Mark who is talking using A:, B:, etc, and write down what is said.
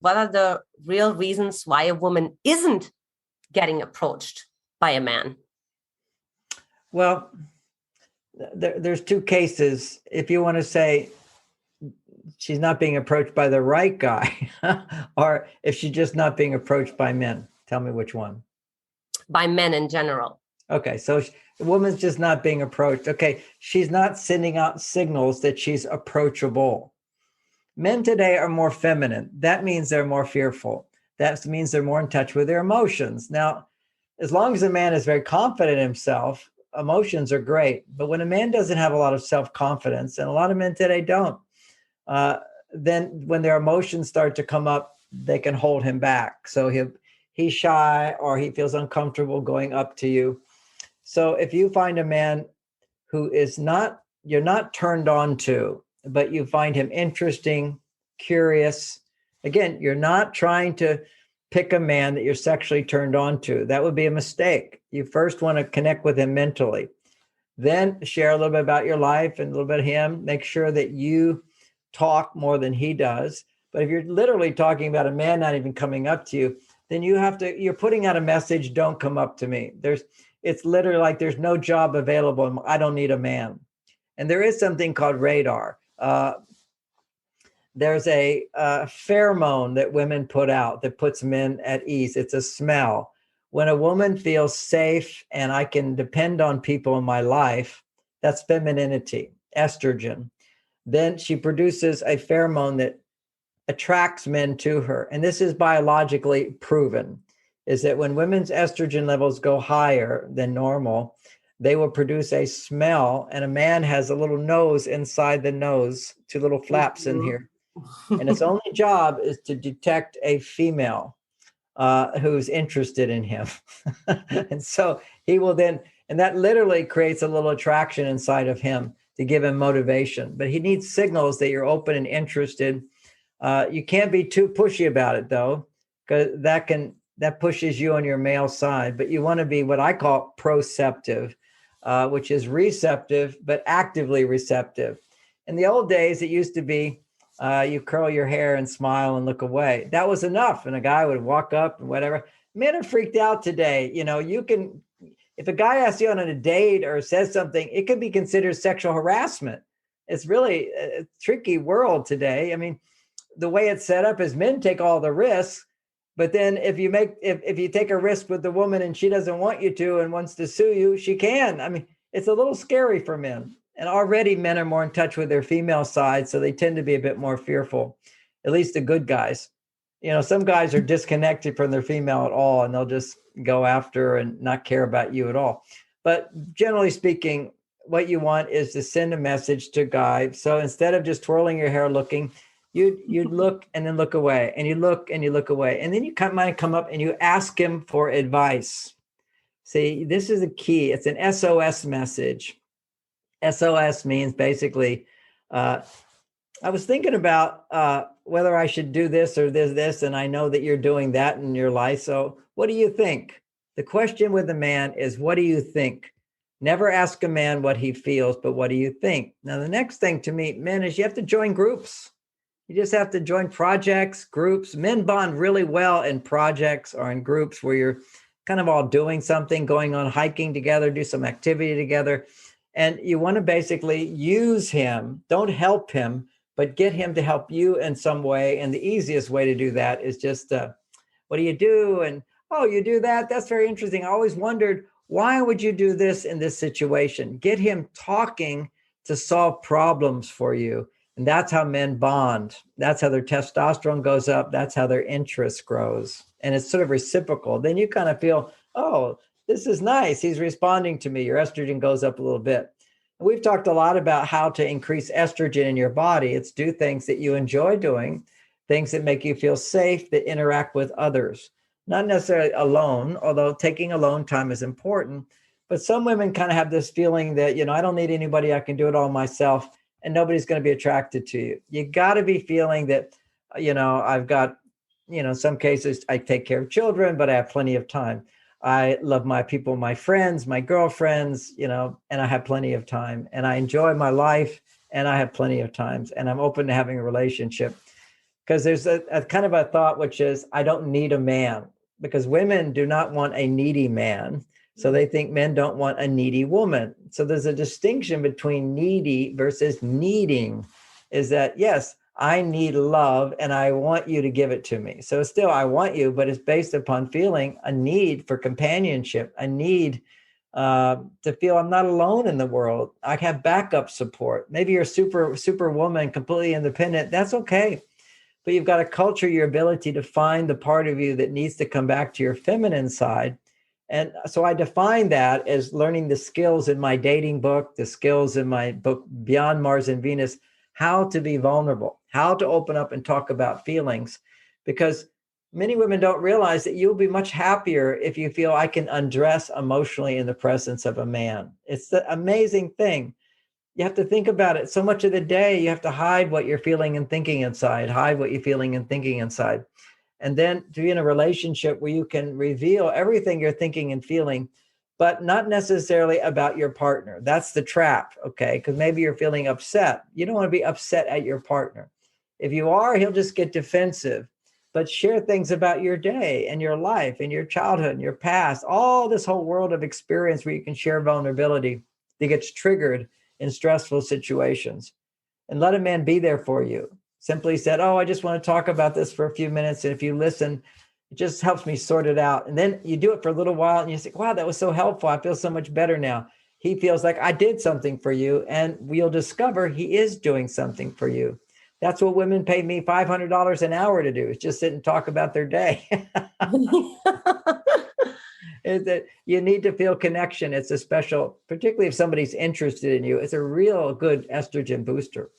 A: what are the real reasons why a woman isn't getting approached by a man?
B: Well, there's two cases. If you want to say she's not being approached by the right guy, or if she's just not being approached by men, tell me which one.
A: By men in general.
B: Okay, so the woman's just not being approached. Okay, she's not sending out signals that she's approachable. Men today are more feminine. That means they're more fearful. That means they're more in touch with their emotions. Now, as long as a man is very confident in himself, emotions are great. But when a man doesn't have a lot of self-confidence, and a lot of men today don't, then when their emotions start to come up, they can hold him back. So he's shy, or he feels uncomfortable going up to you. So if you find a man who you're not turned on to, but you find him interesting, curious, again, you're not trying to pick a man that you're sexually turned on to. That would be a mistake. You first want to connect with him mentally, then share a little bit about your life and a little bit of him. Make sure that you talk more than he does. But if you're literally talking about a man not even coming up to you, then you're putting out a message, don't come up to me. It's literally like there's no job available and I don't need a man. And there is something called radar. There's a pheromone that women put out that puts men at ease. It's a smell. When a woman feels safe and I can depend on people in my life, that's femininity, estrogen. Then she produces a pheromone that attracts men to her. And this is biologically proven, is that when women's estrogen levels go higher than normal, they will produce a smell, and a man has a little nose inside the nose, two little flaps in here. And its only job is to detect a female who's interested in him. And so he will then, and that literally creates a little attraction inside of him to give him motivation. But he needs signals that you're open and interested. You can't be too pushy about it, though, because that pushes you on your male side. But you want to be what I call proceptive, which is receptive, but actively receptive. In the old days, it used to be you curl your hair and smile and look away. That was enough. And a guy would walk up and whatever. Men are freaked out today. If a guy asks you on a date or says something, it could be considered sexual harassment. It's really a tricky world today. I mean, the way it's set up is men take all the risks. But then if you take a risk with the woman and she doesn't want you to and wants to sue you, she can. I mean, it's a little scary for men. And already men are more in touch with their female side, so they tend to be a bit more fearful, at least the good guys. Some guys are disconnected from their female at all, and they'll just go after and not care about you at all. But generally speaking, what you want is to send a message to a guy. So instead of just twirling your hair looking, you'd look and then look away, and you look and you look away. And then you might come up and you ask him for advice. See, this is a key. It's an SOS message. SOS means basically, I was thinking about whether I should do this or this, and I know that you're doing that in your life. So what do you think? The question with a man is, what do you think? Never ask a man what he feels, but what do you think? Now, the next thing to meet men is you have to join groups. You just have to join projects, groups. Men bond really well in projects or in groups where you're kind of all doing something, going on hiking together, do some activity together. And you want to basically use him, don't help him, but get him to help you in some way. And the easiest way to do that is just, what do you do? And, oh, you do that? That's very interesting. I always wondered, why would you do this in this situation? Get him talking to solve problems for you. And that's how men bond. That's how their testosterone goes up. That's how their interest grows. And it's sort of reciprocal. Then you kind of feel, oh, this is nice. He's responding to me. Your estrogen goes up a little bit. And we've talked a lot about how to increase estrogen in your body. It's do things that you enjoy doing, things that make you feel safe, that interact with others. Not necessarily alone, although taking alone time is important. But some women kind of have this feeling that, I don't need anybody. I can do it all myself, and nobody's going to be attracted to you. You got to be feeling that, I've got, some cases I take care of children, but I have plenty of time. I love my people, my friends, my girlfriends, and I have plenty of time, and I enjoy my life, and I have plenty of times, and I'm open to having a relationship. because there's a kind of a thought, which is, I don't need a man, because women do not want a needy man. So they think men don't want a needy woman. So there's a distinction between needy versus needing, is that, yes, I need love and I want you to give it to me. So still, I want you, but it's based upon feeling a need for companionship, a need to feel I'm not alone in the world. I have backup support. Maybe you're super woman, completely independent. That's okay. But you've got to culture your ability to find the part of you that needs to come back to your feminine side. And so I define that as learning the skills in my dating book, the skills in my book, Beyond Mars and Venus, how to be vulnerable, how to open up and talk about feelings. Because many women don't realize that you'll be much happier if you feel I can undress emotionally in the presence of a man. It's the amazing thing. You have to think about it. So much of the day, you have to hide what you're feeling and thinking inside, hide what you're feeling and thinking inside. And then to be in a relationship where you can reveal everything you're thinking and feeling, but not necessarily about your partner. That's the trap, okay? Because maybe you're feeling upset. You don't want to be upset at your partner. If you are, he'll just get defensive. But share things about your day and your life and your childhood and your past, all this whole world of experience where you can share vulnerability that gets triggered in stressful situations. And let a man be there for you. Simply said, oh, I just want to talk about this for a few minutes. And if you listen, it just helps me sort it out. And then you do it for a little while and you say, wow, that was so helpful. I feel so much better now. He feels like I did something for you. And we'll discover he is doing something for you. That's what women pay me $500 an hour to do, is just sit and talk about their day. Is that you need to feel connection. It's a special, particularly if somebody's interested in you, it's a real good estrogen booster.